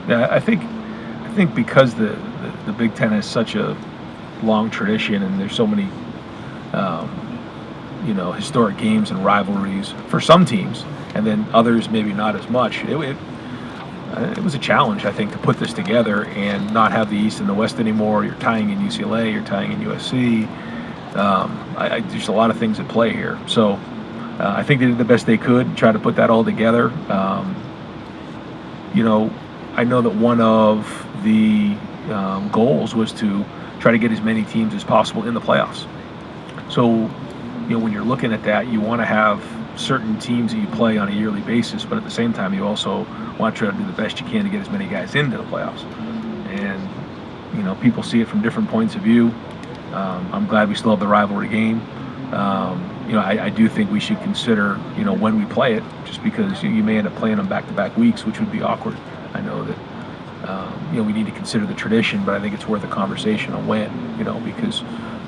Yeah, I think because the Big Ten has such a long tradition and there's so many historic games and rivalries for some teams, and then others maybe not as much. It was a challenge, I think, to put this together and not have the East and the West anymore. You're tying in UCLA, you're tying in USC. There's a lot of things at play here. So I think they did the best they could, try to put that all together. I know that one of the goals was to try to get as many teams as possible in the playoffs. So, when you're looking at that, you want to have certain teams that you play on a yearly basis, but at the same time, you also want to try to do the best you can to get as many guys into the playoffs. And, people see it from different points of view. I'm glad we still have the rivalry game. I do think we should consider, when we play it, just because you may end up playing them back-to-back weeks, which would be awkward. I know that, we need to consider the tradition, but I think it's worth a conversation on when, because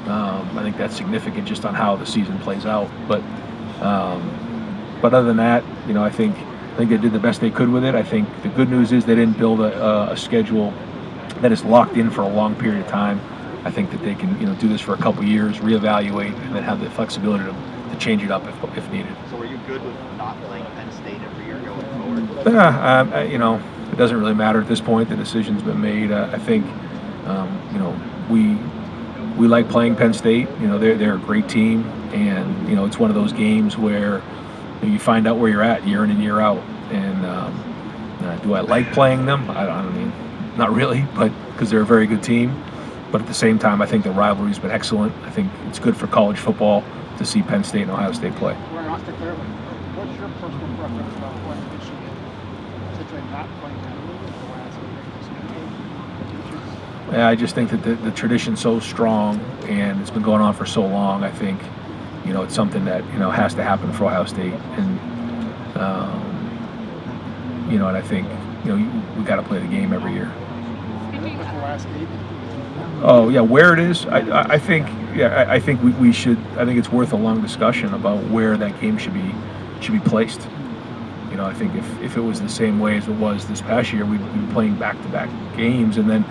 I think that's significant just on how the season plays out. But other than that, I think they did the best they could with it. I think the good news is they didn't build a schedule that is locked in for a long period of time. I think that they can, do this for a couple years, reevaluate, and then have the flexibility to change it up if needed. So are you good with not playing Penn State every year going forward? It doesn't really matter at this point. The decision's been made. I think, we like playing Penn State. They're a great team, and it's one of those games where you find out where you're at year in and year out. And do I like playing them? I mean, not really, but because they're a very good team. But at the same time, I think the rivalry's been excellent. I think it's good for college football to see Penn State and Ohio State play. What's your personal preference about playing Michigan, particularly not playing that the last Yeah, I just think that the tradition's so strong and it's been going on for so long. I think, it's something that, has to happen for Ohio State. And, and I think, we got to play the game every year. Oh yeah, where it is, I think we should. I think it's worth a long discussion about where that game should be placed. I think if it was the same way as it was this past year, we'd be playing back-to-back games, and then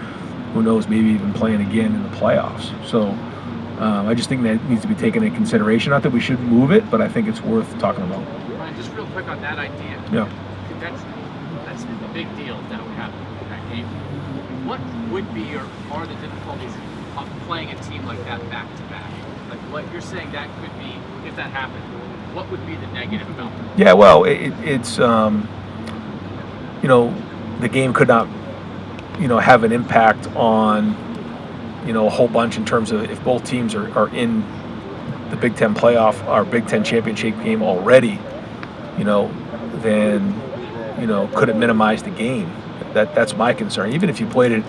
who knows, maybe even playing again in the playoffs. So I just think that needs to be taken into consideration. Not that we should move it, but I think it's worth talking about. Ryan, just real quick on that idea. Yeah. That's a big deal that would happen in that game. What would be or are the difficulties of playing a team like that back to back? Like what you're saying that could be, if that happened, what would be the negative about that? Yeah, well, it's the game could not have an impact on a whole bunch in terms of if both teams are in the Big Ten playoff or Big Ten championship game already, then could it minimize the game? That's my concern. Even if you played it,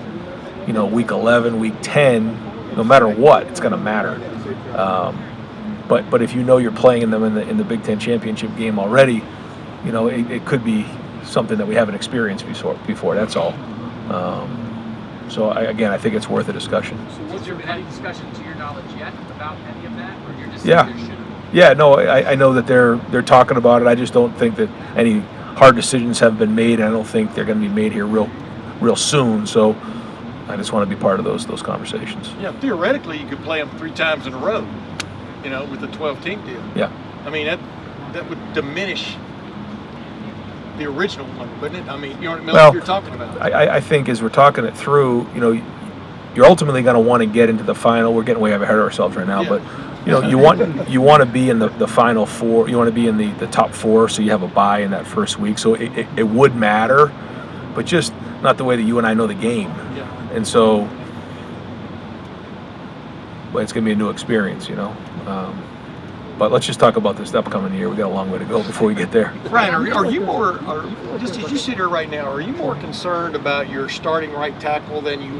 week 11, week 10, no matter what, it's going to matter. But if you're playing them in the Big Ten championship game already, it could be something that we haven't experienced before. That's all. So I think it's worth a discussion. So was there any discussion to your knowledge yet about any of that, or you're just Yeah. saying there should have? Yeah, no, I know that they're talking about it. I just don't think that any hard decisions have been made. I don't think they're going to be made here real soon. So I just want to be part of those conversations. Yeah, theoretically, you could play them 3 times in a row, with the 12-team deal. Yeah. I mean, that would diminish the original one, wouldn't it? I mean, what you're talking about. I think as we're talking it through, you're ultimately going to want to get into the final. We're getting way ahead of ourselves right now, Yeah. but you want to be in the final 4. You want to be in the top 4, so you have a bye in that first week. So it would matter, but just not the way that you and I know the game. Yeah. And so, but it's going to be a new experience, But let's just talk about this upcoming year. We got a long way to go before we get there. Ryan, are you more, just as you sit here right now, are you more concerned about your starting right tackle than you